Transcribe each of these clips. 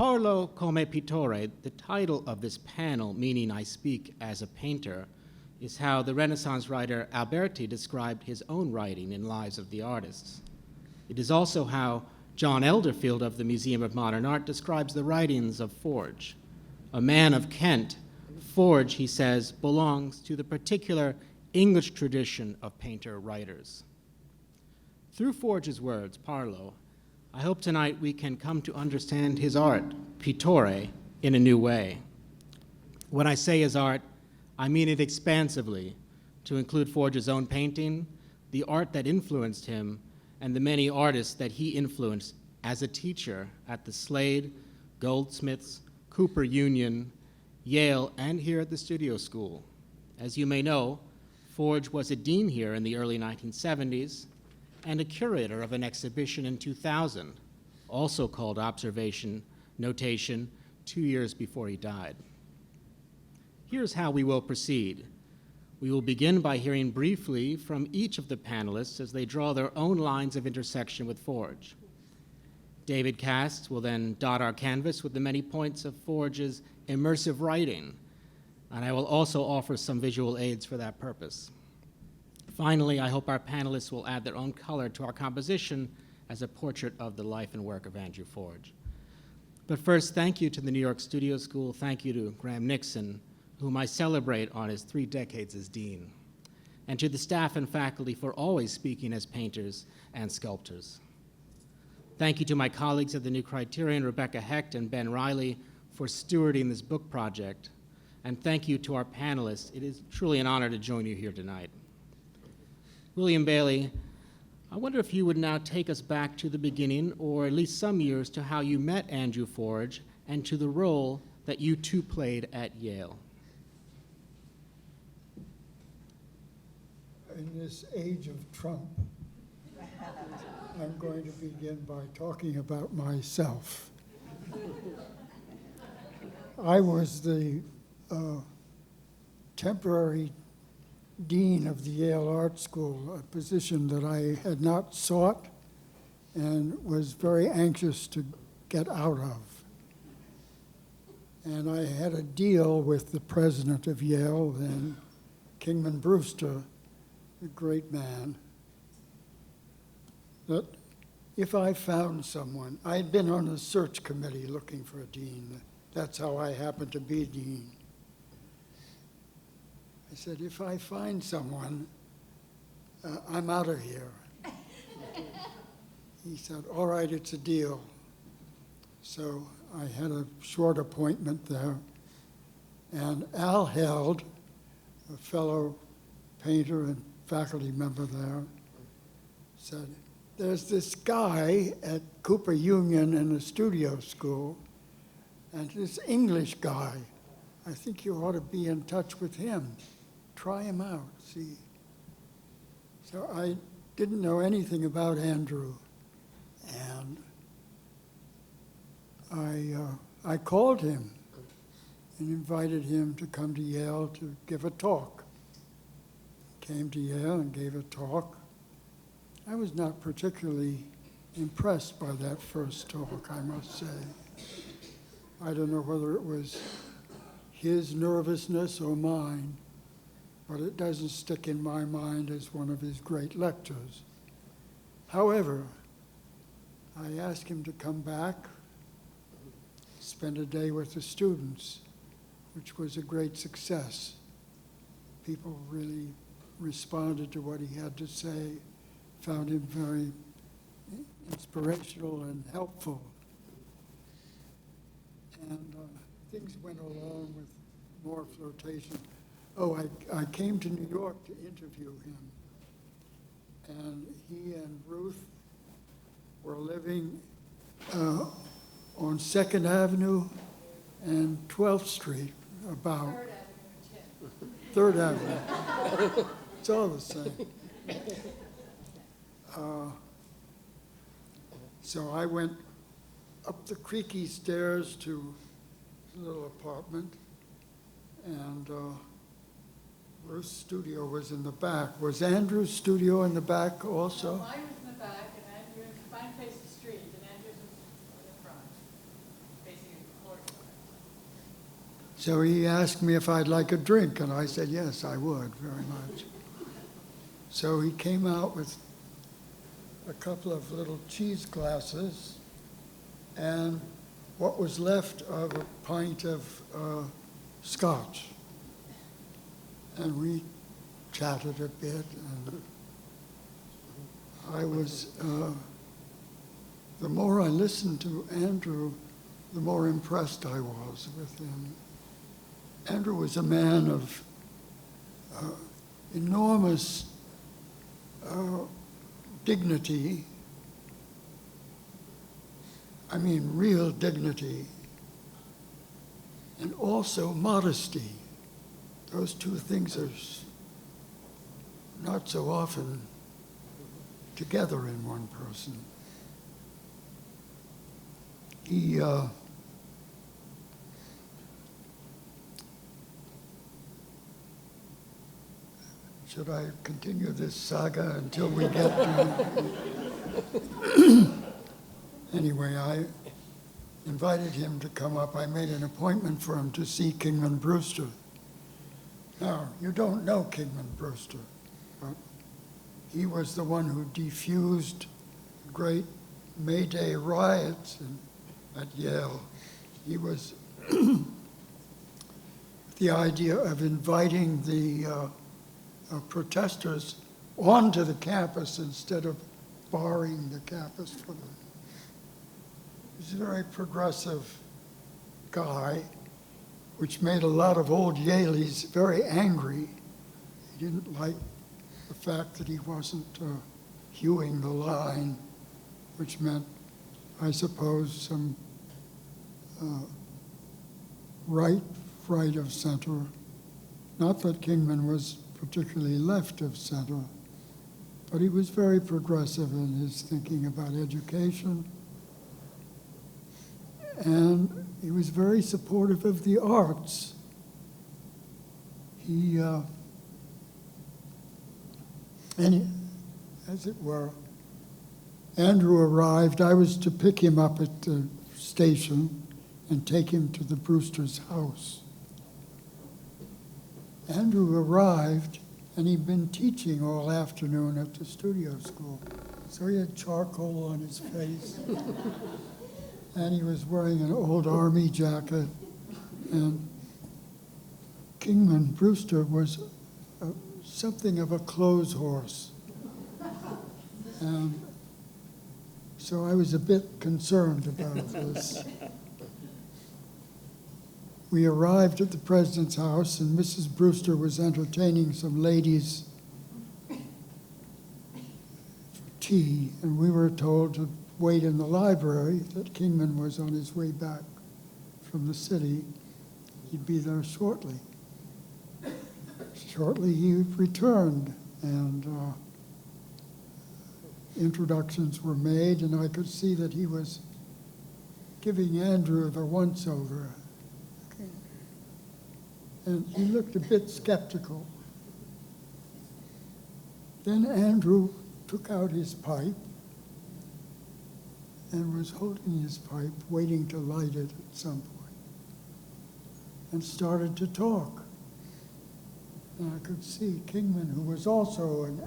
Parlo come Pittore, the title of this panel, meaning I speak as a painter, is how the Renaissance writer Alberti described his own writing in Lives of the Artists. It is also how John Elderfield of the Museum of Modern Art describes the writings of Forge. A man of Kent, Forge, he says, belongs to the particular English tradition of painter-writers. Through Forge's words, Parlo, I hope tonight we can come to understand his art, Pittore, in a new way. When I say his art, I mean it expansively, to include Forge's own painting, the art that influenced him, and the many artists that he influenced as a teacher at the Slade, Goldsmiths, Cooper Union, Yale, and here at the Studio School. As you may know, Forge was a dean here in the early 1970s and a curator of an exhibition in 2000, also called Observation Notation, 2 years before he died. Here's how we will proceed. We will begin by hearing briefly from each of the panelists as they draw their own lines of intersection with Forge. David Cast will then dot our canvas with the many points of Forge's immersive writing, and I will also offer some visual aids for that purpose. Finally, I hope our panelists will add their own color to our composition as a portrait of the life and work of Andrew Forge. But first, thank you to the New York Studio School. Thank you to Graham Nixon, whom I celebrate on his 3 decades as dean, and to the staff and faculty for always speaking as painters and sculptors. Thank you to my colleagues at the New Criterion, Rebecca Hecht and Ben Riley, for stewarding this book project. And thank you to our panelists. It is truly an honor to join you here tonight. William Bailey, I wonder if you would now take us back to the beginning, or at least some years, to how you met Andrew Forge and to the role that you two played at Yale. In this age of Trump, I'm going to begin by talking about myself. I was the temporary dean of the Yale Art School, a position that I had not sought and was very anxious to get out of. And I had a deal with the president of Yale, then Kingman Brewster, a great man, that if I found someone, I had been on a search committee looking for a dean. That's how I happened to be dean. I said, if I find someone, I'm out of here. He said, all right, it's a deal. So I had a short appointment there. And Al Held, a fellow painter and faculty member there, said, there's this guy at Cooper Union in the studio school, and this English guy, I think you ought to be in touch with him. Try him out, see. So I didn't know anything about Andrew, and I called him and invited him to come to Yale to give a talk. Came to Yale and gave a talk. I was not particularly impressed by that first talk, I must say. I don't know whether it was his nervousness or mine, but it doesn't stick in my mind as one of his great lectures. However, I asked him to come back, spend a day with the students, which was a great success. People really responded to what he had to say, found him very inspirational and helpful. And things went along with more flirtation. Oh, I came to New York to interview him. And he and Ruth were living on 2nd Avenue and 12th Street, about 3rd Avenue. It's all the same. So I went up the creaky stairs to his little apartment, and Ruth's studio was in the back. Was Andrew's studio in the back also? Mine was in the back, and Andrew's, mine faced the street, and Andrew's was in the front, facing a So he asked me if I'd like a drink, and I said, yes, I would, very much. So he came out with a couple of little cheese glasses and what was left of a pint of scotch. And we chatted a bit, and I was, the more I listened to Andrew, the more impressed I was with him. Andrew was a man of enormous dignity. I mean, real dignity, and also modesty. Those two things are not so often together in one person. He should I continue this saga until we get to... Anyway, I invited him to come up. I made an appointment for him to see Kingman Brewster. Now, you don't know Kingman Brewster, but he was the one who defused great May Day riots at Yale. He was the idea of inviting the protesters onto the campus instead of barring the campus for them. He's a very progressive guy, which made a lot of old Yaleys very angry. He didn't like the fact that he wasn't hewing the line, which meant, I suppose, some right of center. Not that Kingman was particularly left of center, but he was very progressive in his thinking about education. And he was very supportive of the arts. He, as it were, Andrew arrived. I was to pick him up at the station and take him to the Brewster's house. Andrew arrived, and he'd been teaching all afternoon at the studio school. So he had charcoal on his face. And he was wearing an old army jacket. And Kingman Brewster was something of a clothes horse. And so I was a bit concerned about this. We arrived at the president's house, and Mrs. Brewster was entertaining some ladies for tea, and we were told to wait in the library, that Kingman was on his way back from the city. He'd be there shortly. Shortly he returned, and introductions were made, and I could see that he was giving Andrew the once-over. And he looked a bit skeptical. Then Andrew took out his pipe and was holding his pipe, waiting to light it at some point, and started to talk. And I could see Kingman, who was also an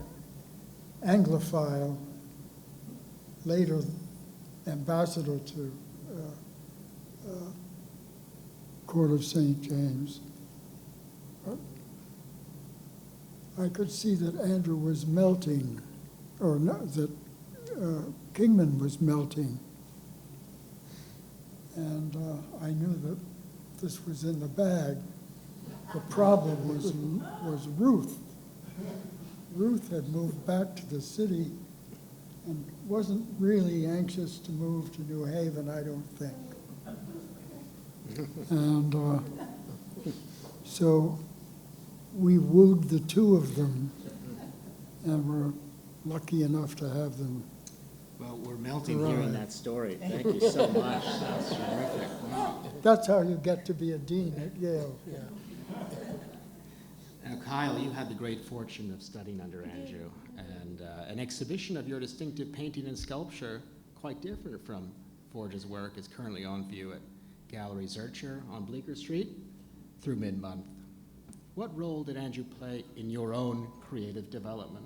Anglophile, later ambassador to Court of St. James. I could see that Andrew was melting, or not, that Kingman was melting. And I knew that this was in the bag. The problem was Ruth. Ruth had moved back to the city and wasn't really anxious to move to New Haven, I don't think. And so we wooed the two of them, and were lucky enough to have them. Well, we're melting hearing that story. Thank you so much. That's terrific. Wow. That's how you get to be a dean at Yale. Yeah. Now, Kyle, you had the great fortune of studying under Andrew, and an exhibition of your distinctive painting and sculpture, quite different from Forge's work, is currently on view at Gallery Zurcher on Bleecker Street. through mid-month. What role did Andrew play in your own creative development?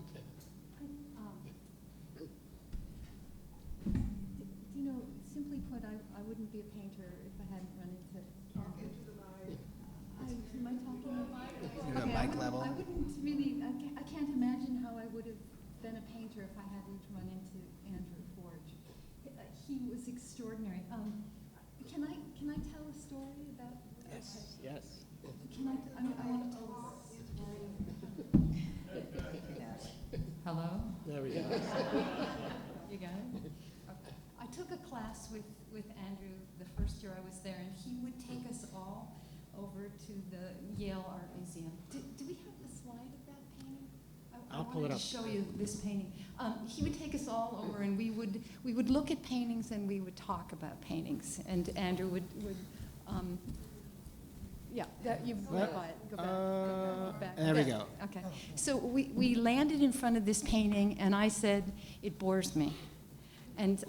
You know, simply put, I wouldn't be a painter if I hadn't run into Andrew. Am I talking? You're at mic level? I wouldn't really, I can't imagine how I would have been a painter if I hadn't run into Andrew Forge. He was extraordinary. Can I tell a story about? Yes. Okay. Yes. Can I want to tell a story. Hello? There we go. You got it? Okay. I took a class with Andrew the first year I was there, and he would take us all over to the Yale Art Museum. Do we have the slide of that painting? I'll pull it wanted up. to show you this painting. He would take us all over, and we would look at paintings, and we would talk about paintings. And Andrew would yeah, you go What? by it. Go back. There we go. Okay. So we landed in front of this painting, and I said, "It bores me." And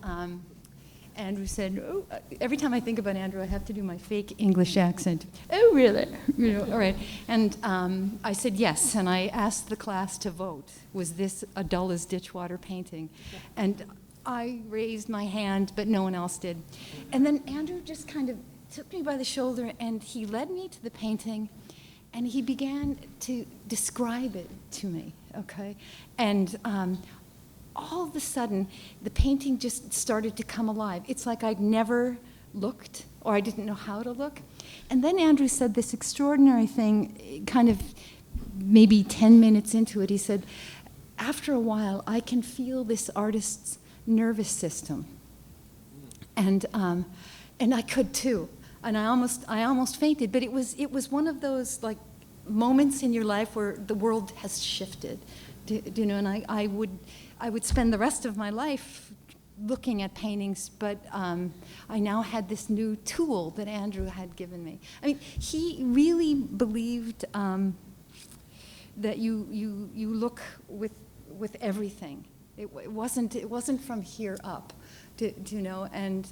Andrew said, "Oh, every time I think about Andrew, I have to do my fake English accent. Oh, really? You know, all right." And I said yes, and I asked the class to vote. Was this a dull as ditchwater painting? And I raised my hand, but no one else did. And then Andrew just kind of took me by the shoulder, and he led me to the painting, and he began to describe it to me, okay? And all of a sudden, the painting just started to come alive. It's like I'd never looked, or I didn't know how to look. And then Andrew said this extraordinary thing, kind of maybe 10 minutes into it. He said, after a while, I can feel this artist's nervous system. And I could too. And I almost fainted, but it was one of those like moments in your life where the world has shifted. Do you know, and I would spend the rest of my life looking at paintings, but I now had this new tool that Andrew had given me. I mean, he really believed that you look with everything. It wasn't from here up, do you know? And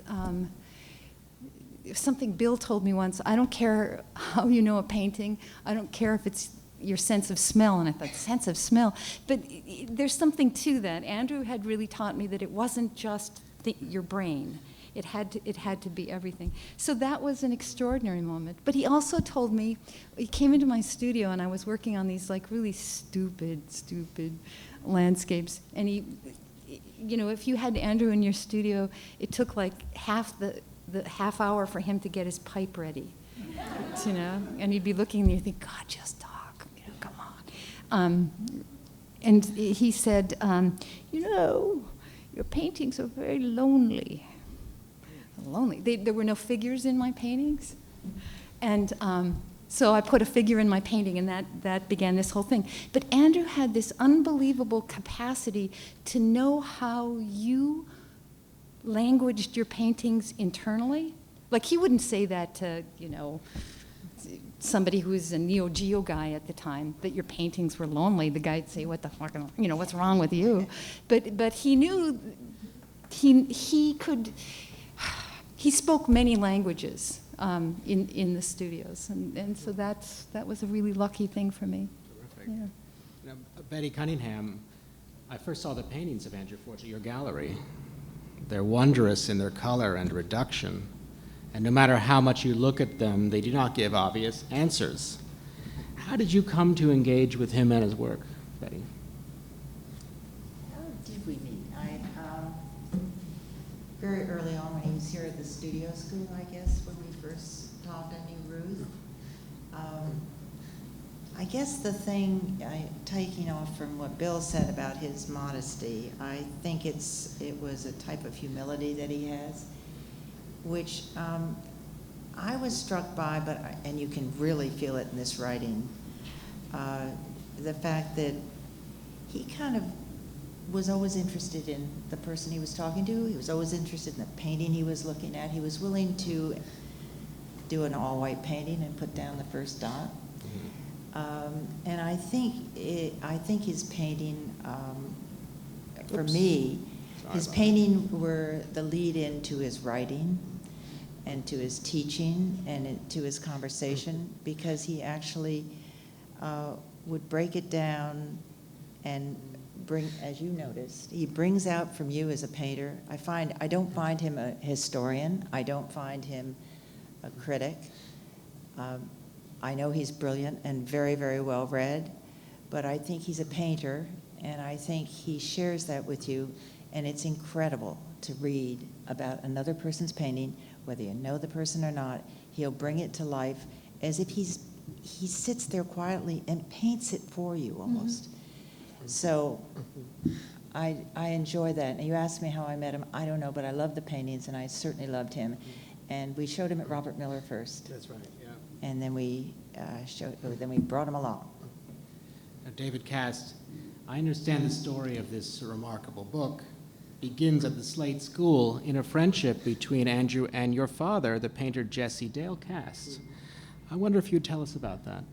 something Bill told me once, I don't care how you know a painting, I don't care if it's your sense of smell, and I thought, sense of smell, but there's something to that. Andrew had really taught me that it wasn't just your brain. It had to be everything. So that was an extraordinary moment. But he also told me, he came into my studio, and I was working on these like really stupid landscapes, and he, you know, if you had Andrew in your studio, it took like half the half hour for him to get his pipe ready, you know, and you'd be looking and you think, God, just talk, you know, come on. And he said, you know, your paintings are very lonely. Lonely. There were no figures in my paintings, and so I put a figure in my painting, and that began this whole thing. But Andrew had this unbelievable capacity to know how you languaged your paintings internally. Like, he wouldn't say that to, you know, somebody who was a Neo Geo guy at the time, that your paintings were lonely. The guy'd say, what the fuck, you know, what's wrong with you? But he knew, he could, he spoke many languages in the studios. And so that was a really lucky thing for me. Terrific. Yeah. Now, Betty Cuningham, I first saw the paintings of Andrew Forge at your gallery. They're wondrous in their color and reduction, and no matter how much you look at them, they do not give obvious answers. How did you come to engage with him and his work, Betty? How did we meet? Very early on when he was here at the studio school, I guess, when we first talked, I knew Ruth. I guess the thing, taking off from what Bill said about his modesty, I think it was a type of humility that he has, which I was struck by, and you can really feel it in this writing, the fact that he kind of was always interested in the person he was talking to. He was always interested in the painting he was looking at. He was willing to do an all-white painting and put down the first dot. And I think his painting, for me, his painting were the lead-in to his writing. and to his teaching and to his conversation, because he actually would break it down and bring, as you noticed, he brings out from you as a painter. I don't find him a historian. I don't find him a critic. I know he's brilliant and very, very well read, but I think he's a painter, and I think he shares that with you, and it's incredible to read about another person's painting, whether you know the person or not. He'll bring it to life as if he sits there quietly and paints it for you almost. So I enjoy that. And you asked me how I met him. I don't know, but I love the paintings, and I certainly loved him. And we showed him at Robert Miller first. That's right, yeah. And then we brought him along. Now, David Cast, I understand the story of this remarkable book begins at the Slade School in a friendship between Andrew and your father, the painter Jesse Dale Cast. I wonder if you'd tell us about that.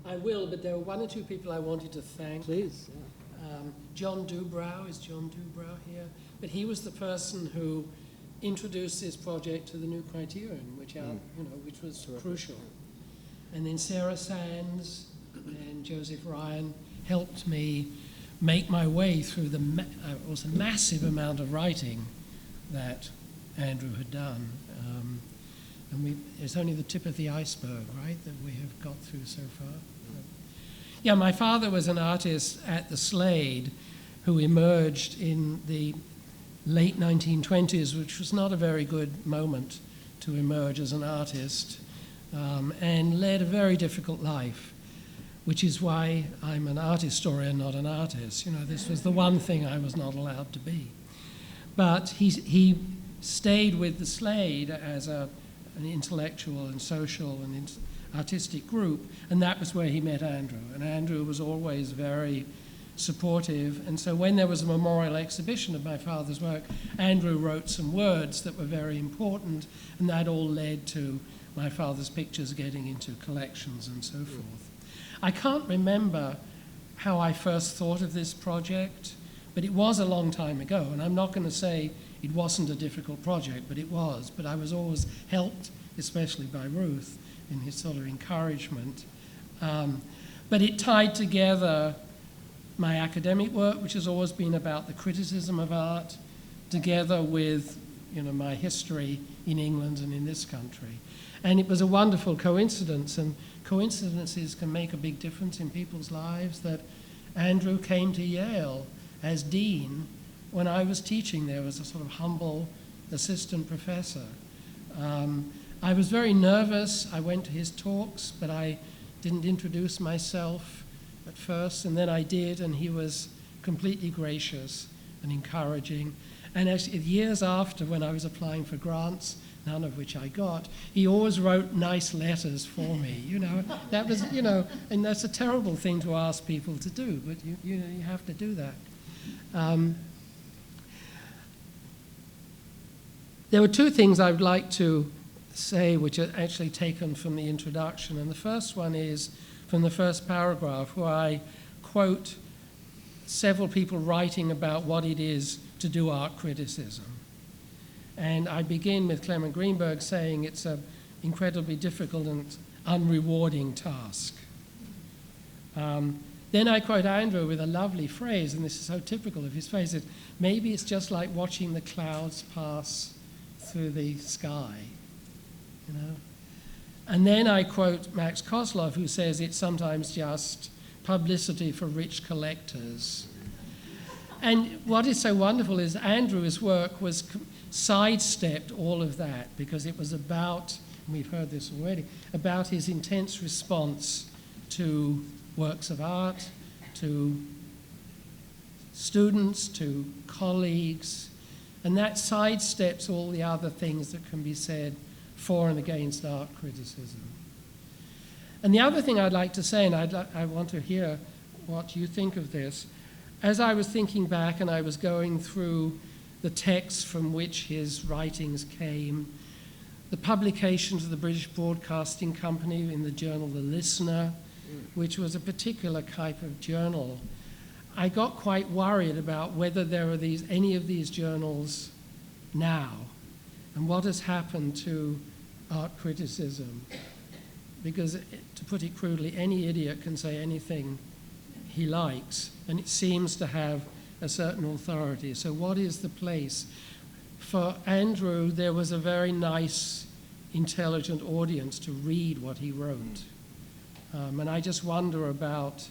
I will, but there were one or two people I wanted to thank. Please. John Dubrow, is John Dubrow here? But he was the person who introduced this project to the new criterion, which was crucial. And then Sarah Sands and Joseph Ryan helped me make my way through it was a massive amount of writing that Andrew had done. And it's only the tip of the iceberg, right, that we have got through so far. Yeah, my father was an artist at the Slade who emerged in the late 1920s, which was not a very good moment to emerge as an artist, and led a very difficult life, which is why I'm an art historian, not an artist. This was the one thing I was not allowed to be. But he stayed with the Slade as an intellectual and social and artistic group, and that was where he met Andrew. And Andrew was always very supportive, and so when there was a memorial exhibition of my father's work, Andrew wrote some words that were very important, and that all led to my father's pictures getting into collections and so forth. I can't remember how I first thought of this project, but it was a long time ago, and I'm not going to say it wasn't a difficult project, but it was. But I was always helped, especially by Ruth, in his sort of encouragement. But it tied together my academic work, which has always been about the criticism of art, together with my history in England and in this country. And it was a wonderful coincidence, and coincidences can make a big difference in people's lives, that Andrew came to Yale as dean when I was teaching there as a sort of humble assistant professor. I was very nervous. I went to his talks, but I didn't introduce myself at first, and then I did, and he was completely gracious and encouraging. And actually, years after, when I was applying for grants, none of which I got, he always wrote nice letters for me. That was, and that's a terrible thing to ask people to do, but you have to do that. There were two things I would like to say which are actually taken from the introduction, and the first one is from the first paragraph, where I quote several people writing about what it is to do art criticism. And I begin with Clement Greenberg saying it's an incredibly difficult and unrewarding task. Then I quote Andrew with a lovely phrase, and this is so typical of his phrase, that maybe it's just like watching the clouds pass through the sky, And then I quote Max Kozlov, who says it's sometimes just publicity for rich collectors. And what is so wonderful is Andrew's work was sidestepped all of that, because it was about, and we've heard this already, about his intense response to works of art, to students, to colleagues, and that sidesteps all the other things that can be said for and against art criticism. And the other thing I'd like to say, and I want to hear what you think of this, as I was thinking back and I was going through the texts from which his writings came, the publications of the British Broadcasting Company in the journal The Listener, which was a particular type of journal, I got quite worried about whether there are any of these journals now. and what has happened to art criticism. Because, to put it crudely, any idiot can say anything he likes, and it seems to have a certain authority. So what is the place? For Andrew, there was a very nice, intelligent audience to read what he wrote. And I just wonder about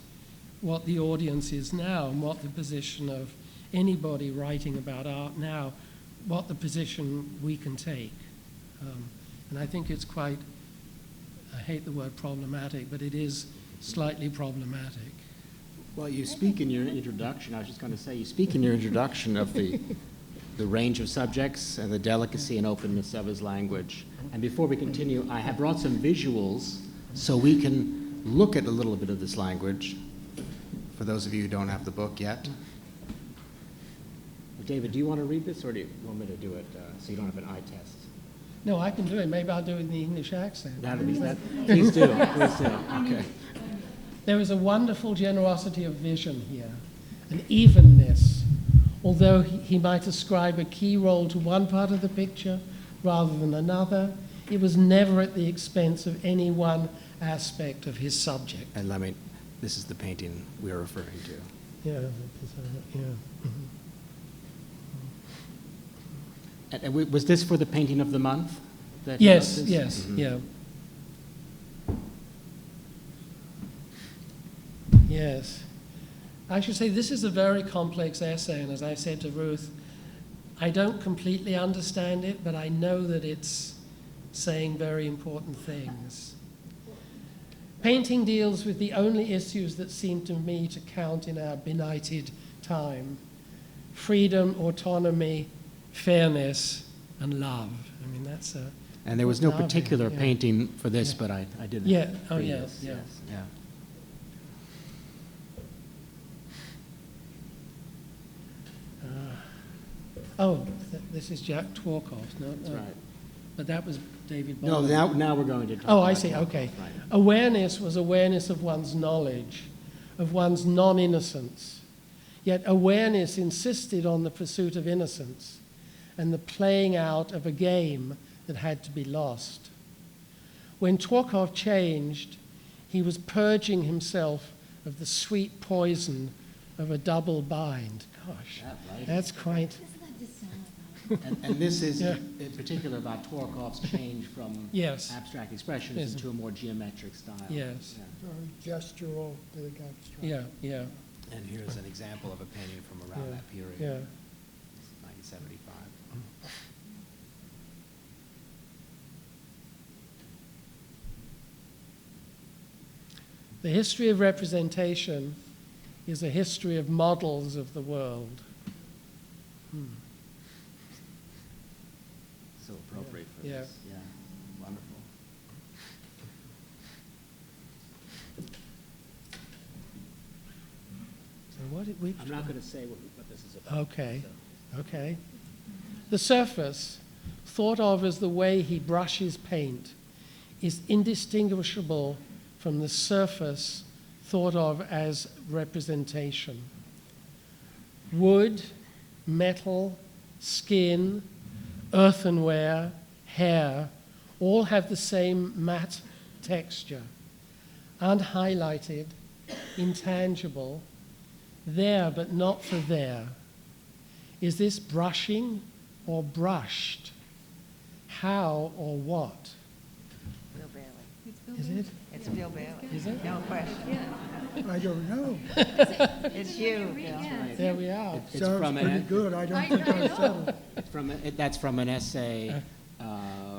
what the audience is now and what the position of anybody writing about art now, what the position we can take. And I think it's quite, I hate the word problematic, but it is slightly problematic. Well, you speak in your introduction, I was just going to say, you speak in your introduction of the range of subjects and the delicacy and openness of his language. And before we continue, I have brought some visuals so we can look at a little bit of this language, for those of you who don't have the book yet. David, do you want to read this, or do you want me to do it so you don't have an eye test? No, I can do it. Maybe I'll do it in the English accent. Please do. Please do. Okay. There is a wonderful generosity of vision here, an evenness. Although he might ascribe a key role to one part of the picture rather than another, it was never at the expense of any one aspect of his subject. And this is the painting we're referring to. Yeah, yeah. And was this for the painting of the month? Yes, yes, mm-hmm. Yeah. Yes. I should say this is a very complex essay, and as I said to Ruth, I don't completely understand it, but I know that it's saying very important things. Painting deals with the only issues that seem to me to count in our benighted time: freedom, autonomy, fairness, and love. I mean, that's a... And there was no particular painting for this, but I did it. Yeah, oh yes, yes. Yeah. This is Jack Tworkov, no? That's right. But that was David No, Baldwin. now we're going to talk Oh, about I see, Tworkov. okay. Right. Awareness was awareness of one's knowledge, of one's non-innocence. Yet awareness insisted on the pursuit of innocence and the playing out of a game that had to be lost. When Tworkov changed, he was purging himself of the sweet poison of a double bind. Gosh, that's quite... And this is in particular about Tworkov's change from abstract expressionism to a more geometric style. Yes. Very gestural, big abstract. Yeah. And here's an example of a painting from around that period. Yeah. 1975. The history of representation is a history of models of the world. So appropriate for this. Yeah, wonderful. So what did we... I'm not going to say what this is about. Okay. The surface, thought of as the way he brushes paint, is indistinguishable from the surface thought of as representation. Wood, metal, skin, earthenware, hair, all have the same matte texture, unhighlighted, intangible, there but not for there. Is this brushing or brushed? How or what? Bill Bailey. Is it? It's Bill Bailey. Is it? No question. I don't know. It's you, Bill. There we are. It's Sounds from pretty an, good. I don't think I said it. that's from an essay, a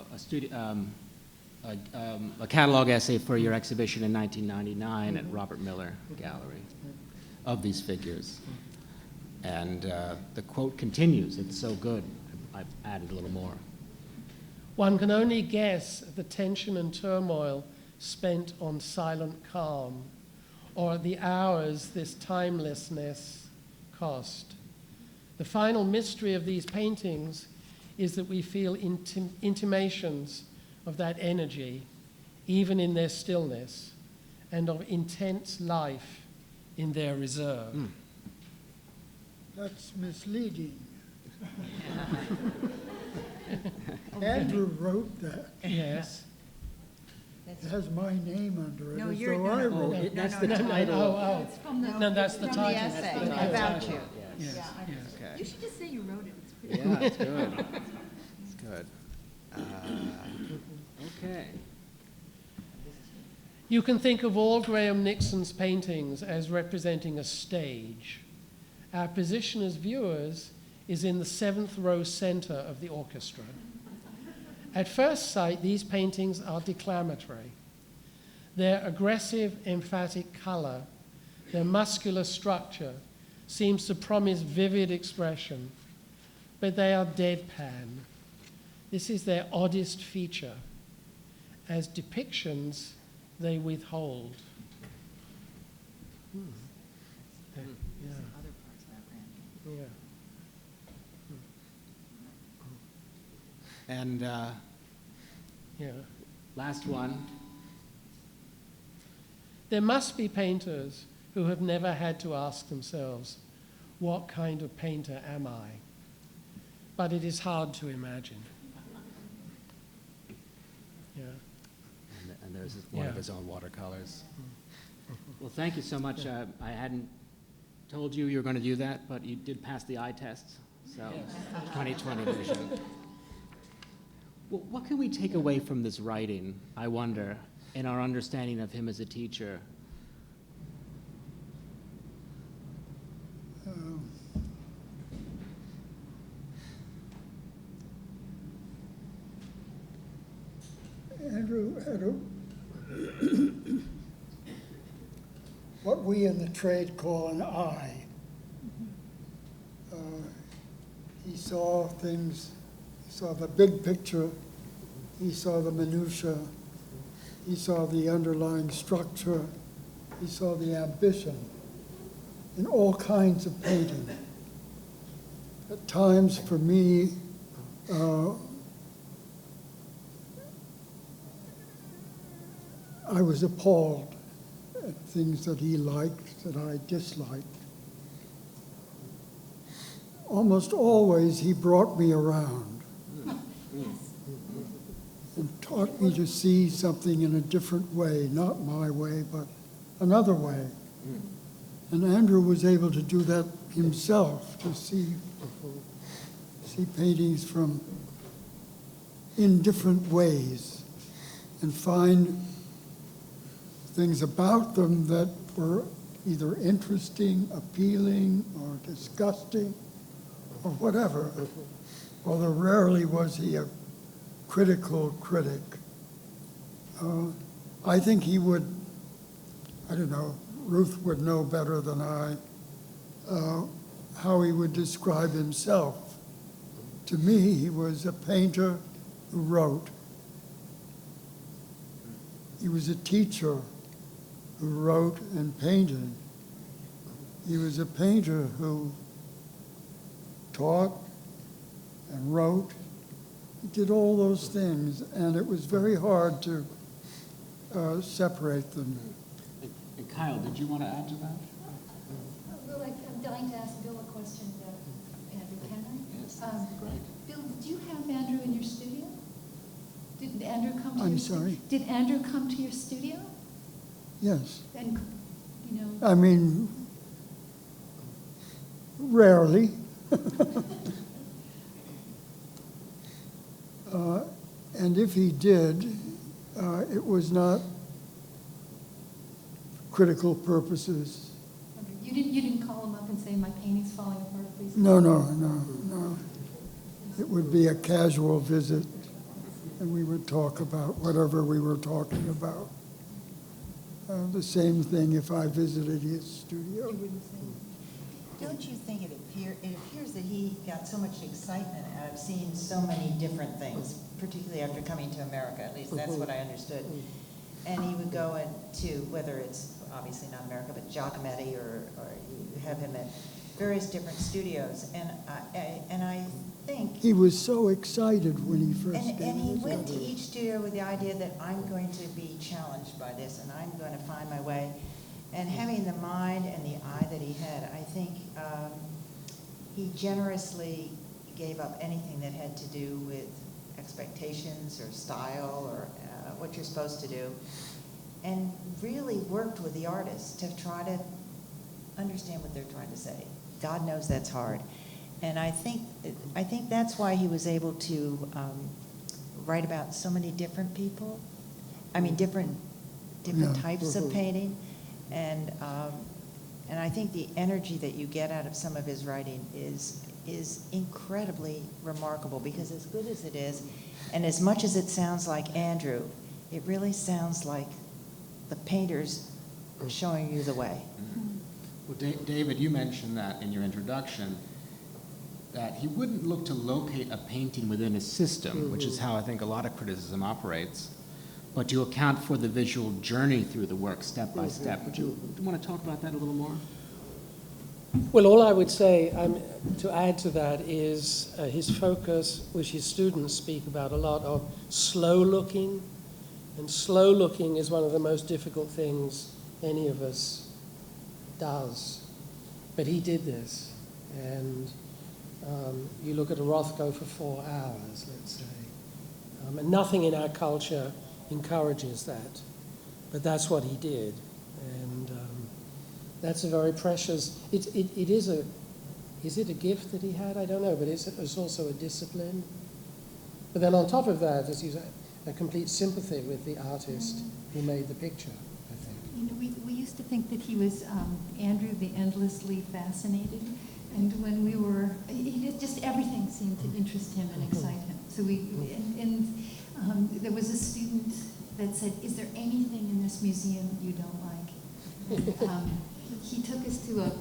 catalog essay for your exhibition in 1999 at Robert Miller Gallery of these figures. And the quote continues. It's so good. I've added a little more. One can only guess at the tension and turmoil spent on silent calm, or the hours this timelessness cost. The final mystery of these paintings is that we feel intimations of that energy, even in their stillness, and of intense life in their reserve. That's misleading. Andrew wrote that. Yes. It has my name under it, No, as you're- though no, I no, wrote Oh, it. that's no, the no, no. title. Oh, It's from no, that's the From the title. essay the title. about you. Yes, Yeah, I- yes. Okay. You should just say you wrote it. It's pretty Yeah, it's good. It's good. Okay. You can think of all Graham Nixon's paintings as representing a stage. Our position as viewers is in the 7th row center of the orchestra. At first sight, these paintings are declamatory. Their aggressive, emphatic color, their muscular structure seems to promise vivid expression, but they are deadpan. This is their oddest feature. As depictions, they withhold. Yeah. Other parts about Randy. Yeah. And Yeah. last one. There must be painters who have never had to ask themselves, what kind of painter am I? But it is hard to imagine. Yeah. And there's one of Yeah. his own watercolors. Well, thank you so much. I hadn't told you were going to do that, but you did pass the eye test, so 20/20 vision. Well, what can we take away from this writing, I wonder, in our understanding of him as a teacher? Andrew had what we in the trade call an eye. He saw things, he saw the big picture, he saw the minutia, he saw the underlying structure, he saw the ambition in all kinds of painting. At times, for me, I was appalled at things that he liked, that I disliked. Almost always, he brought me around and taught me to see something in a different way, not my way, but another way. And Andrew was able to do that himself, to see paintings from in different ways and find things about them that were either interesting, appealing, or disgusting, or whatever. Although rarely was he a critical critic. I think he would, I don't know, Ruth would know better than I, how he would describe himself. To me, he was a painter who wrote. He was a teacher who wrote and painted. He was a painter who taught and wrote. He did all those things, and it was very hard to separate them. And Kyle, did you want to add to that? Well, I'm dying to ask Bill a question about Andrew. Can I? Yes, Bill, did you have Andrew in your studio? Did Andrew come to I'm your sorry? Did Andrew come to your studio? Yes. And, you know, I mean, rarely. And if he did, it was not critical purposes. you didn't call him up and say, my painting's falling apart, please? No. It would be a casual visit, and we would talk about whatever we were talking about. The same thing if I visited his studio. Don't you think it appears that he got so much excitement out of seeing so many different things, particularly after coming to America, at least that's what I understood. And he would go into, whether it's obviously not America, but Giacometti, or you have him at various different studios. And I think... He was so excited when he first came. And he went to each studio with the idea that I'm going to be challenged by this, and I'm going to find my way. And having the mind and the eye that he had, I think he generously gave up anything that had to do with expectations or style or what you're supposed to do, and really worked with the artists to try to understand what they're trying to say. God knows that's hard. And I think that's why he was able to write about so many different people. I mean, different types of painting. And I think the energy that you get out of some of his writing is incredibly remarkable, because as good as it is, and as much as it sounds like Andrew, it really sounds like the painters showing you the way. Well, David, you mentioned that in your introduction, that he wouldn't look to locate a painting within a system, which is how I think a lot of criticism operates, but to account for the visual journey through the work step by step. Would you want to talk about that a little more? Well, all I would say to add to that is his focus, which his students speak about a lot, of slow looking. And slow looking is one of the most difficult things any of us does. But he did this. And you look at a Rothko for 4 hours, let's say. And nothing in our culture encourages that. But that's what he did. And that's a very precious, is it a gift that he had? I don't know, but it's also a discipline. But then on top of that, as you say, a complete sympathy with the artist who made the picture, I think. You know, we used to think that he was Andrew the endlessly fascinated, and when we were, just everything seemed to interest him and excite him. So there was a student that said, "Is there anything in this museum you don't like?" And, he took us to a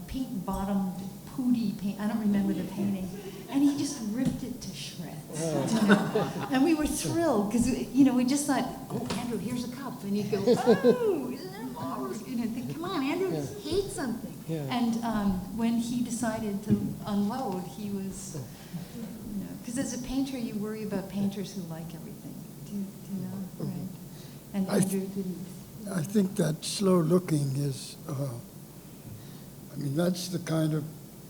pink-bottomed pooty paint. I don't remember the painting, and he just ripped it to shreds. You know? And we were thrilled because we just thought, "Oh, Andrew, here's a cup," and he'd go, "Oh, isn't that marvelous?" Think, "Come on, Andrew, hate something." Yeah. And when he decided to unload, he was, because as a painter, you worry about painters who like everything. Do you know? Right. And Andrew didn't. I think that slow looking is, that's the kind of,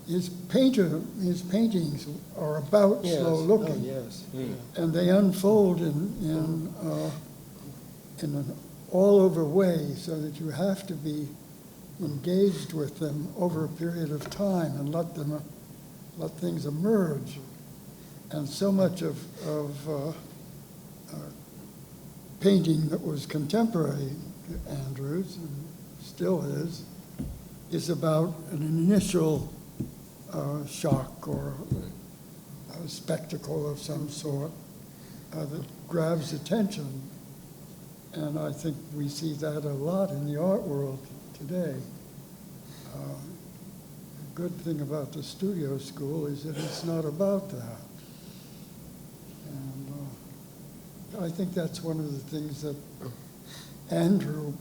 his paintings are about slow looking. Oh, yes. And they unfold in an all over way, so that you have to be engaged with them over a period of time and let things emerge. And so much of painting that was contemporary to Andrew's, and still is about an initial shock or a spectacle of some sort that grabs attention. And I think we see that a lot in the art world today. The good thing about the studio school is that it's not about that. And I think that's one of the things that Andrew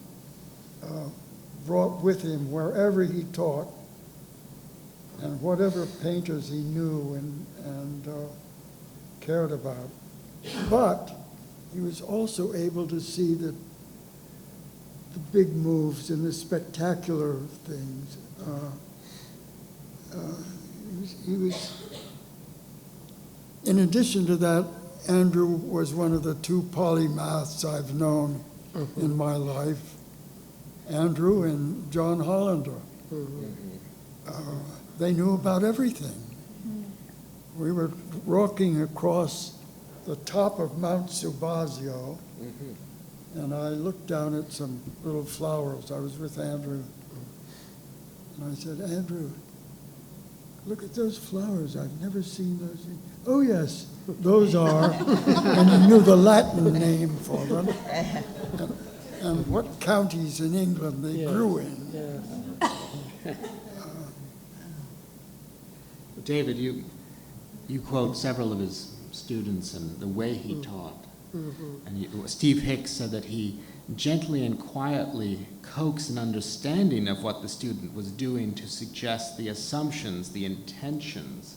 brought with him wherever he taught, and whatever painters he knew and cared about. But he was also able to see the big moves and the spectacular things. He was, in addition to that, Andrew was one of the 2 polymaths I've known in my life, Andrew and John Hollander. They knew about everything. We were walking across the top of Mount Subasio, and I looked down at some little flowers. I was with Andrew, and I said, "Andrew, look at those flowers. I've never seen those." "Oh, yes, those are." And he knew the Latin name for them, and what counties in England they grew in. Yeah. David, you quote several of his students and the way he taught. And Steve Hicks said that he gently and quietly coaxed an understanding of what the student was doing to suggest the assumptions, the intentions.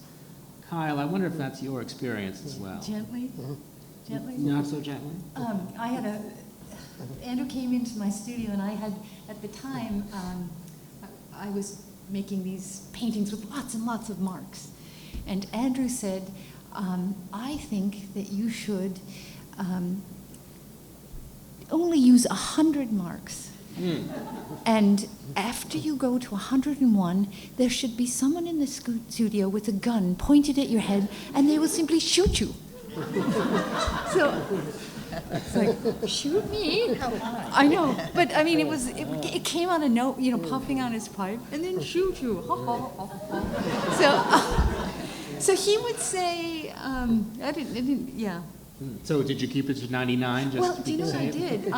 Kyle, I wonder if that's your experience as well. Gently? Gently? Not so gently? Andrew came into my studio, and I had, at the time, I was making these paintings with lots and lots of marks. And Andrew said, I think that you should only use 100 marks. And after you go to 101, there should be someone in the studio with a gun pointed at your head, and they will simply shoot you. So it's like, shoot me? I know, but I mean, it came out of no, puffing on his pipe, and then shoot you. So he would say, I didn't, yeah. So did you keep it to 99? Just Well, to do you know what I did?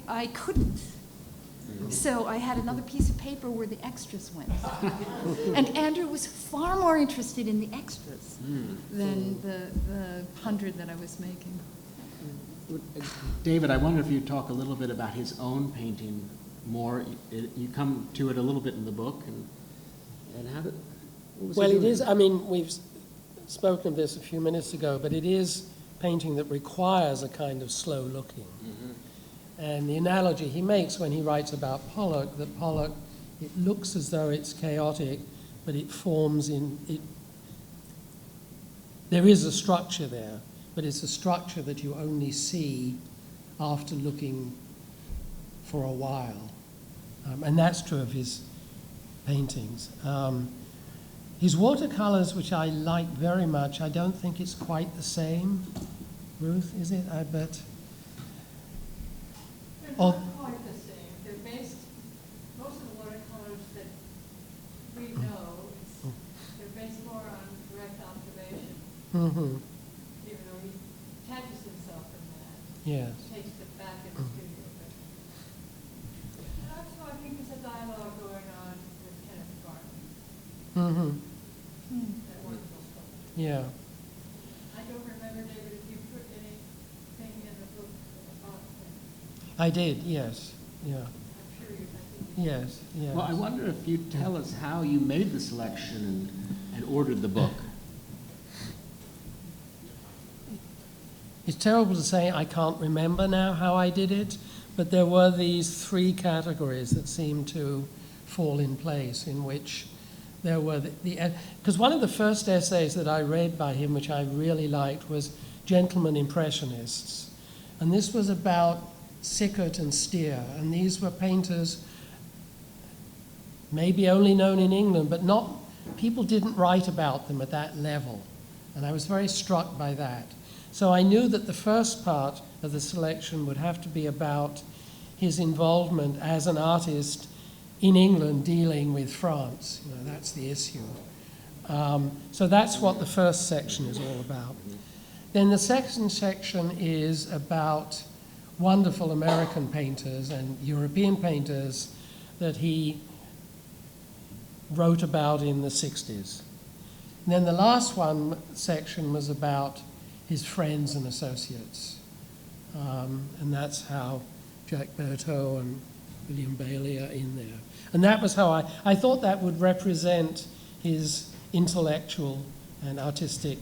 I couldn't. So I had another piece of paper where the extras went. And Andrew was far more interested in the extras than the 100 that I was making. David, I wonder if you'd talk a little bit about his own painting more. You come to it a little bit in the book, and how did... what was he Well, it doing? is, I mean, we've spoken of this a few minutes ago, but it is painting that requires a kind of slow looking. And the analogy he makes when he writes about Pollock, that Pollock, it looks as though it's chaotic, but it forms in it. There is a structure there, but it's a structure that you only see after looking for a while. And that's true of his paintings. His watercolors, which I like very much, I don't think it's quite the same. Ruth, is it? I bet. They're not quite the same. They're based, most of the watercolors that we know, they're based more on direct observation. Mm-hmm. Even though he catches himself in that. Yes. Takes it back in the studio. But also, I think there's a dialogue going on with Kenneth Garden, Mm-hmm. that wonderful sculpture. Yeah. I don't remember, David, if you put anything in the book about him. I did, yes. Yeah. I'm sure you have. Yes, yes. Well, I wonder if you'd tell us how you made the selection and ordered the book. It's terrible to say I can't remember now how I did it, but there were these three categories that seemed to fall in place, in which there were because one of the first essays that I read by him, which I really liked, was Gentlemen Impressionists. And this was about Sickert and Steer, and these were painters maybe only known in England, but people didn't write about them at that level. And I was very struck by that. So I knew that the first part of the selection would have to be about his involvement as an artist in England dealing with France. That's the issue. So that's what the first section is all about. Then the second section is about wonderful American painters and European painters that he wrote about in the 60s. And then the last section was about his friends and associates. And that's how Jack Berthaud and William Bailey are in there. And that was how I thought that would represent his intellectual and artistic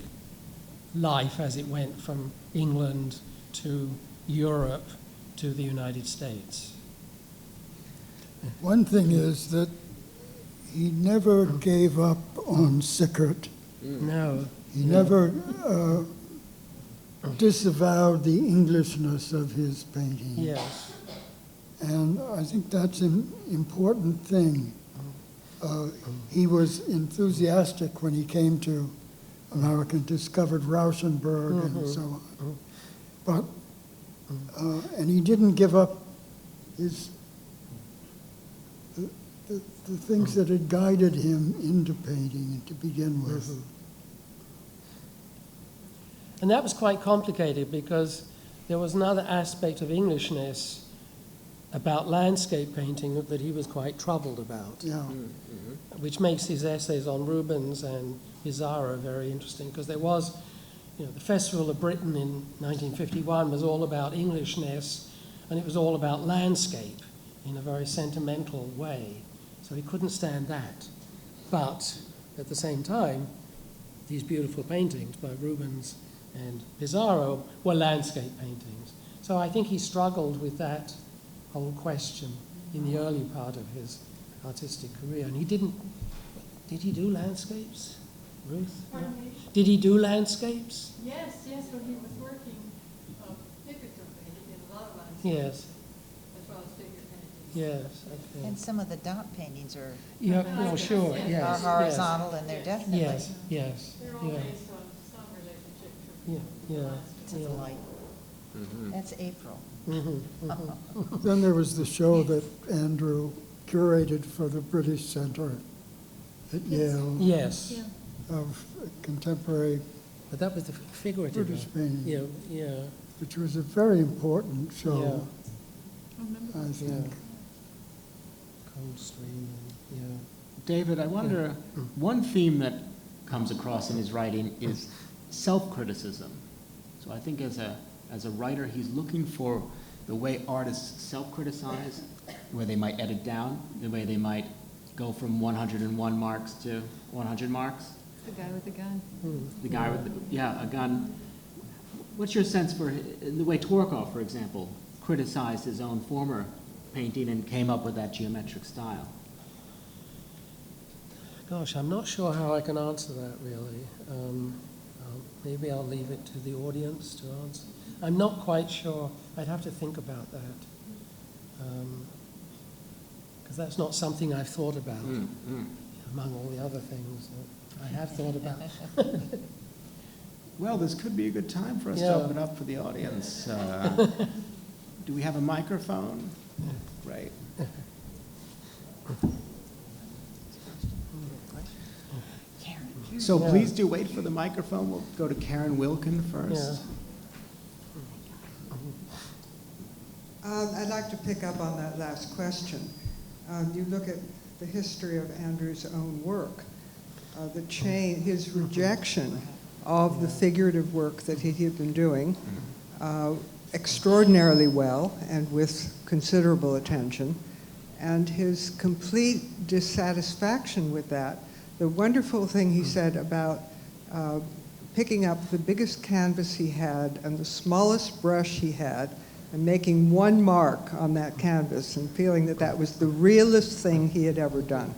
life as it went from England to Europe to the United States. One thing is that he never gave up on Sickert. No. He never disavowed the Englishness of his painting. Yes. And I think that's an important thing. He was enthusiastic when he came to America and discovered Rauschenberg and so on. But, and he didn't give up the things that had guided him into painting to begin with. And that was quite complicated because there was another aspect of Englishness about landscape painting that he was quite troubled about, Yeah. which makes his essays on Rubens and Pissarro very interesting, because there was, the Festival of Britain in 1951 was all about Englishness, and it was all about landscape in a very sentimental way. So he couldn't stand that. But at the same time, these beautiful paintings by Rubens and Pissarro were landscape paintings. So I think he struggled with that whole question in the early part of his artistic career. And he did he do landscapes? Ruth? Pardon Yeah. me? Did he do landscapes? Yes, when he was working, figuratively, he did a lot of landscapes, Yes, as well as figure painting. yes, okay. And some of the dot paintings are Yeah, oh, sure, Are yes, horizontal, and they're yes. definitely, Yes, yes, They're all yeah, based on some relationship to yeah, the yeah. landscape. to the light. Mhm. That's April. Mhm. Then there was the show that Andrew curated for the British Center at Yale Yes, Yeah. of contemporary but that was the figurative. British painting, Yeah, yeah, which was a very important yeah, show, I remember I that. think. Coldstream, and, David, I wonder, one theme that comes across in his writing is self-criticism. So I think as a writer, he's looking for the way artists self-criticize, where they might edit down, the way they might go from 101 marks to 100 marks. The guy with the gun. The guy with, a gun. What's your sense for the way Tworkov, for example, criticized his own former painting and came up with that geometric style? gosh, I'm not sure how I can answer that really. Maybe I'll leave it to the audience to answer. I'm not quite sure. I'd have to think about that. Because that's not something I've thought about, among all the other things that I have thought about. Well, this could be a good time for us to Yeah. open up for the audience. Do we have a microphone? Great. So Yeah. please do wait for the microphone. We'll go to Karen Wilkin first. I'd like to pick up on that last question. You look at the history of Andrew's own work, his rejection of the figurative work that he had been doing extraordinarily well and with considerable attention, and his complete dissatisfaction with that. The wonderful thing he said about picking up the biggest canvas he had and the smallest brush he had and making one mark on that canvas and feeling that that was the realest thing he had ever done.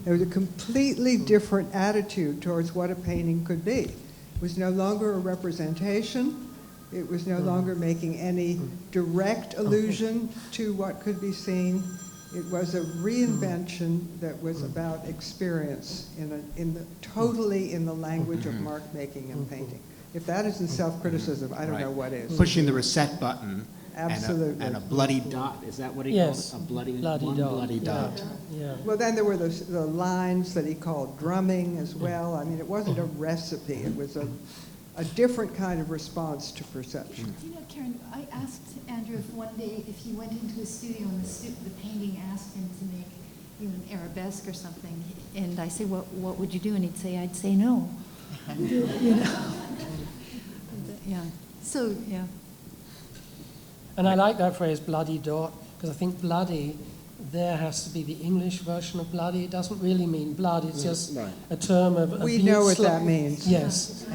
There was a completely different attitude towards what a painting could be. It was no longer a representation. It was no longer making any direct allusion to what could be seen. It was a reinvention that was about experience totally in the language of mark making and painting. If that isn't self-criticism, I don't know what is. Pushing the reset button. Absolutely. And a bloody dot. Is that what he Yes. called it? A bloody Bloody one dot. bloody Yeah. dot. Yeah. Well, then there were the lines that he called drumming as well. I mean, it wasn't a recipe. It was a different kind of response to perception. You know, Karen, I asked Andrew if one day, if he went into his studio and the painting asked him to make, an arabesque or something, and I say, what would you do? And he'd say, I'd say no. Yeah. So, yeah. And I like that phrase, bloody dot, because I think bloody, there has to be the English version of bloody. It doesn't really mean blood, it's just Right. a term of abuse. We know what that means. Yes,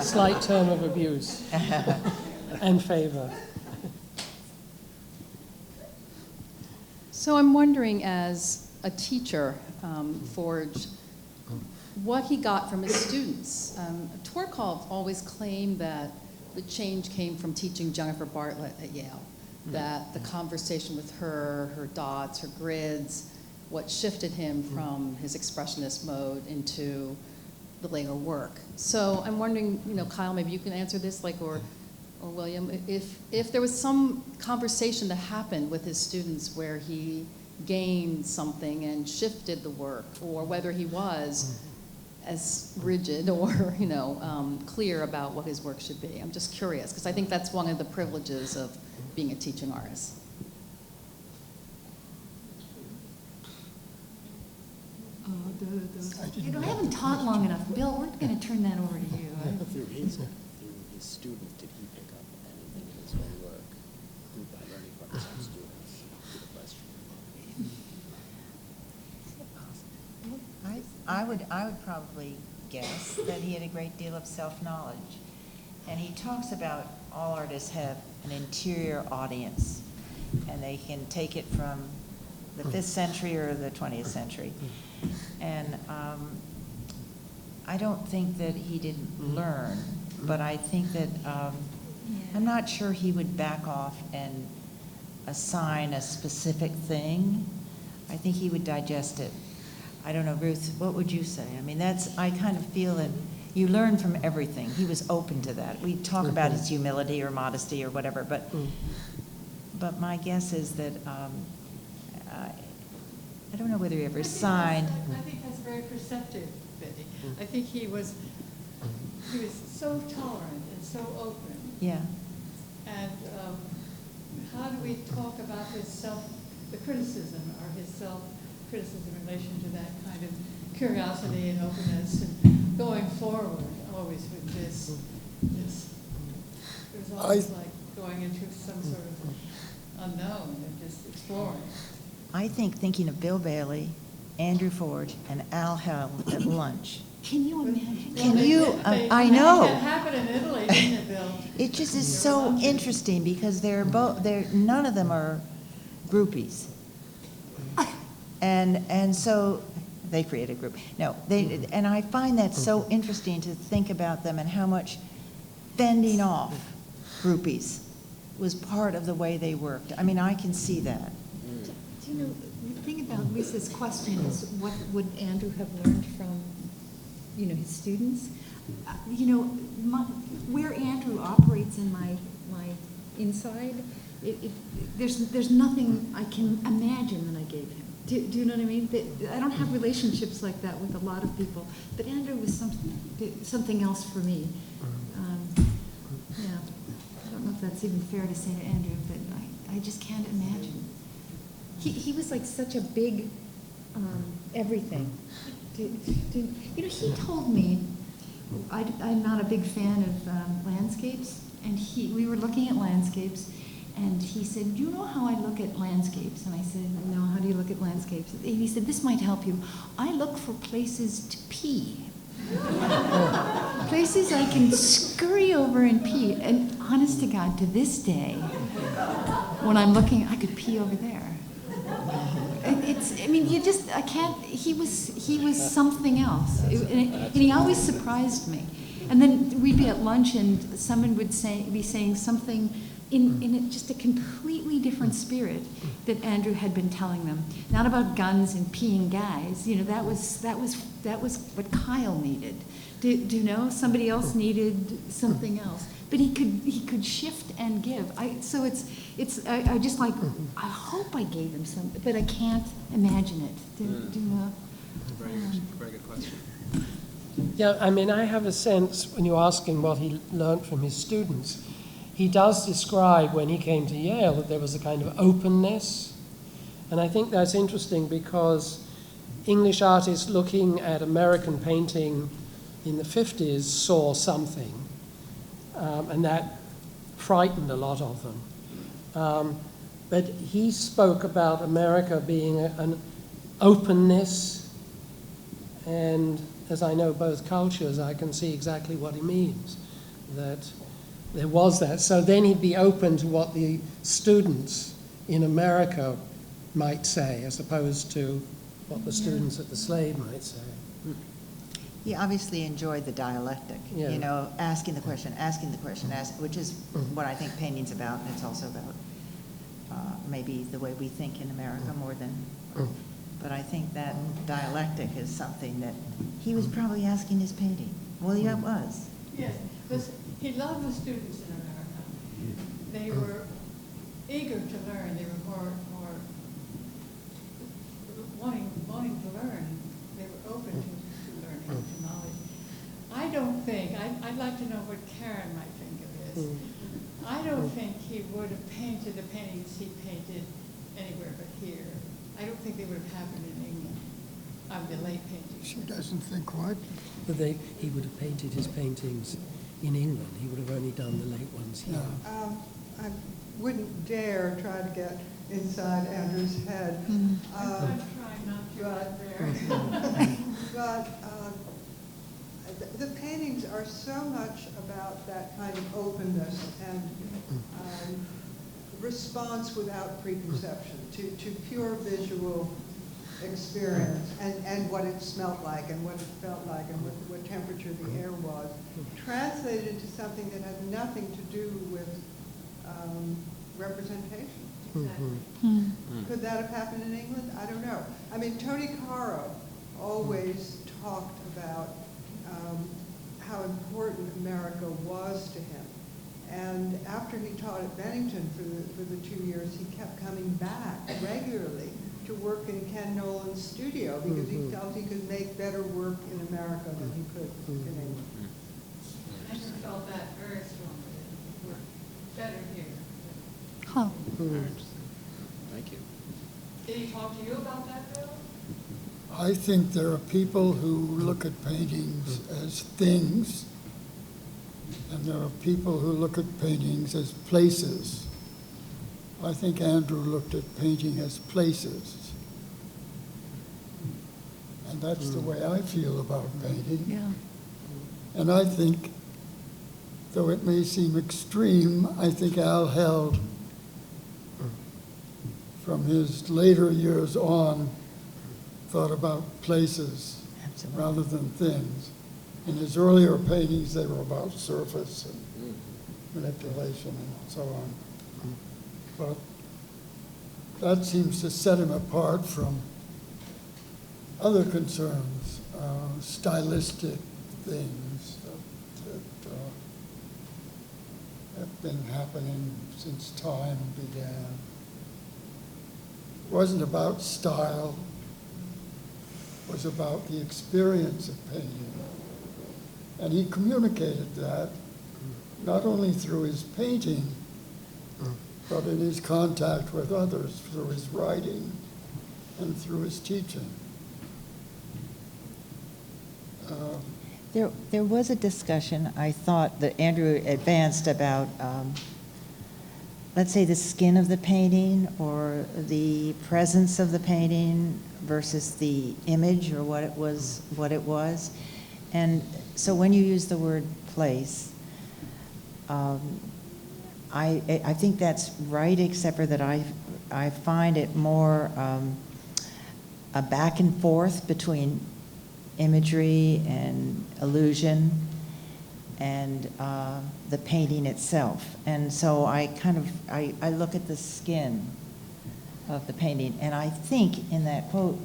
slight term of abuse and favor. So I'm wondering, as a teacher, Forge, what he got from his students. Tworkov always claimed that the change came from teaching Jennifer Bartlett at Yale, that the conversation with her dots, her grids, what shifted him from his expressionist mode into the later work. So I'm wondering, Kyle, maybe you can answer this, or William, if there was some conversation that happened with his students where he gained something and shifted the work, or whether he was as rigid or clear about what his work should be. I'm just curious, because I think that's one of the privileges of being a teaching artist. I haven't taught long enough. Bill, we're going to turn that over to you. Through his students, did he pick up anything in his own work by learning from his own students? Good question. I would probably guess that he had a great deal of self-knowledge. And he talks about all artists have an interior audience, and they can take it from the 5th century or the 20th century. And I don't think that he didn't learn, but I think that, I'm not sure he would back off and assign a specific thing. I think he would digest it. I don't know, Ruth, what would you say? I mean, I kind of feel that you learn from everything. He was open to that. We talk about his humility or modesty or whatever, but my guess is that, I don't know whether he ever signed. I think that's very perceptive, Betty. I think he was so tolerant and so open. Yeah. And how do we talk about the criticism or his self-criticism in relation to that kind of curiosity and openness and going forward always with this it was always like going into some sort of unknown and just exploring. I think thinking of Bill Bailey, Andrew Forge, and Al Hell at lunch. Can you imagine? Can you? I know. It happened in Italy, didn't it, Bill? It just is so interesting because none of them are groupies. And so they created a group. No, and I find that so interesting to think about them and how much fending off groupies was part of the way they worked. I mean, I can see that. Do you know, the thing about Lisa's question is what would Andrew have learned from, his students? Where Andrew operates in my inside, there's nothing I can imagine that I gave him. Do you know what I mean? I don't have relationships like that with a lot of people, but Andrew was something else for me. Yeah, I don't know if that's even fair to say to Andrew, but I just can't imagine. He was like such a big everything. He told me, I'm not a big fan of landscapes, and we were looking at landscapes, and he said, do you know how I look at landscapes? And I said, no, how do you look at landscapes? And he said, this might help you. I look for places to pee. Places I can scurry over and pee. And honest to God, to this day, when I'm looking, I could pee over there. I can't, he was something else. And he always surprised me. And then we'd be at lunch and someone would be saying something in just a completely different spirit that Andrew had been telling them. Not about guns and peeing guys. That was what Kyle needed. Do you know? Somebody else needed something else. But he could shift and give. I just like, I hope I gave him something, but I can't imagine it. Do you know? Very good question. Yeah, I mean, I have a sense when you're asking what he learned from his students, he does describe when he came to Yale that there was a kind of openness. And I think that's interesting because English artists looking at American painting in the 50s saw something, and that frightened a lot of them. But he spoke about America being an openness, and as I know both cultures, I can see exactly what he means, that there was that. So then he'd be open to what the students in America might say, as opposed to what the students at the Slade might say. He obviously enjoyed the dialectic, Yeah. asking the question, which is what I think painting's about, and it's also about maybe the way we think in America more than, but I think that dialectic is something that he was probably asking his painting. Well, yeah, it was. Yes, he loved the students in America. They were eager to learn. They were more wanting to learn. They were open to learning, to knowledge. I don't think, I'd like to know what Karen might think of this. I don't think he would have painted the paintings he painted anywhere but here. I don't think they would have happened in England, of the late paintings. She doesn't think what? But he would have painted his paintings in England. He would have only done the late ones here. I wouldn't dare try to get inside Andrew's head. I'm trying not to get there. But the paintings are so much about that kind of openness and response without preconception to pure visual experience and what it smelled like and what it felt like and what temperature the air was, translated into something that had nothing to do with representation. Could that have happened in England? I don't know. I mean, Tony Caro always talked about how important America was to him. And after he taught at Bennington for the 2 years, he kept coming back regularly to work in Ken Nolan's studio because he felt he could make better work in America than he could in England. I just felt that very strongly. It worked better here. Huh. Thank you. Did he talk to you about that, Bill? I think there are people who look at paintings as things, and there are people who look at paintings as places. I think Andrew looked at painting as places. And that's the way I feel about painting. Yeah. And I think, though it may seem extreme, I think Al held, from his later years on, thought about places rather than things. In his earlier paintings, they were about surface and manipulation and so on. But that seems to set him apart from other concerns, stylistic things that have been happening since time began. It wasn't about style, it was about the experience of painting. And he communicated that not only through his painting, but in his contact with others, through his writing and through his teaching. There was a discussion, I thought, that Andrew advanced about, let's say, the skin of the painting or the presence of the painting versus the image or what it was. And so when you use the word place, I think that's right, except for that I find it more a back and forth between imagery and illusion and the painting itself. And so I look at the skin of the painting, and I think in that quote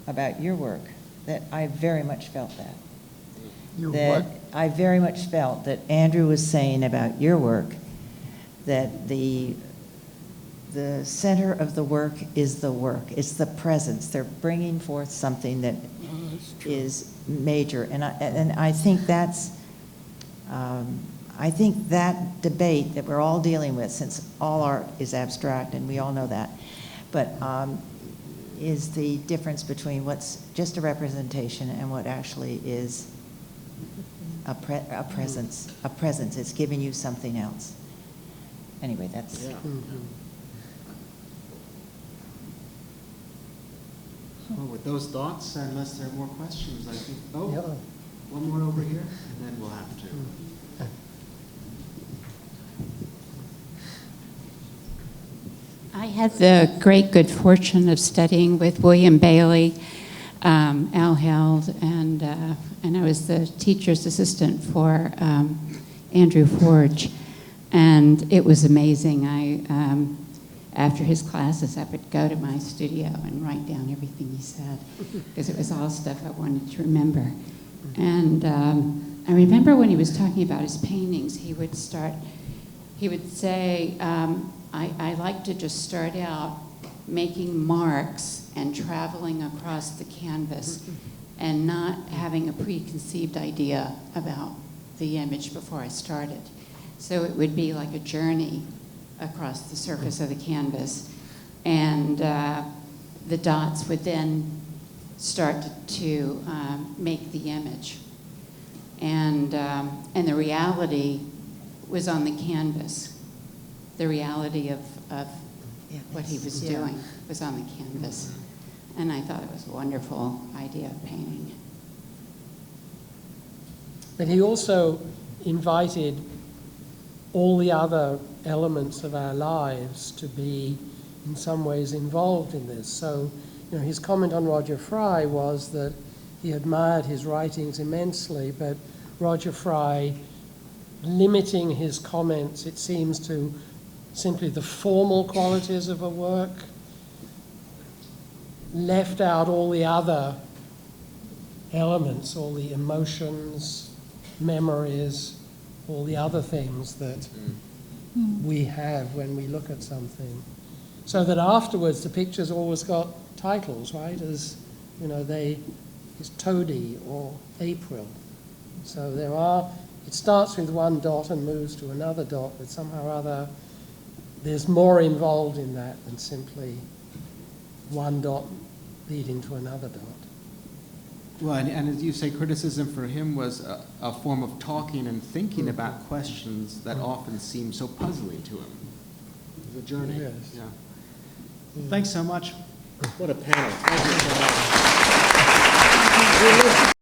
about your work that I very much felt that. What? I very much felt that Andrew was saying about your work that the center of the work is the work. It's the presence. They're bringing forth something that is major, and I think that's I think that debate that we're all dealing with, since all art is abstract and we all know that, but is the difference between what's just a representation and what actually is a presence. A presence. It's giving you something else. Anyway, that's. Yeah. Well, with those thoughts, unless there are more questions, I think, one more over here, and then we'll have to. I had the great good fortune of studying with William Bailey, Al Held, and I was the teacher's assistant for Andrew Forge, and it was amazing. After his classes, I would go to my studio and write down everything he said, because it was all stuff I wanted to remember. And I remember when he was talking about his paintings, he would say, I like to just start out making marks and traveling across the canvas and not having a preconceived idea about the image before I started. So it would be like a journey across the surface of the canvas, and the dots would then start to make the image, and the reality was on the canvas. The reality of what he was doing was on the canvas, and I thought it was a wonderful idea of painting. But he also invited all the other elements of our lives to be in some ways involved in this. So you know, his comment on Roger Fry was that he admired his writings immensely, but Roger Fry limiting his comments, it seems, to simply the formal qualities of a work, left out all the other elements, all the emotions, memories, all the other things that we have when we look at something. So that afterwards the pictures always got titles, right? As, you know, it's Toady or April. So it starts with one dot and moves to another dot, but somehow or other there's more involved in that than simply one dot leading to another dot. Well, and as you say, criticism for him was a form of talking and thinking about questions that often seem so puzzling to him. It was a journey. Yes. Yeah. Thanks so much. What a panel. Thank you so much.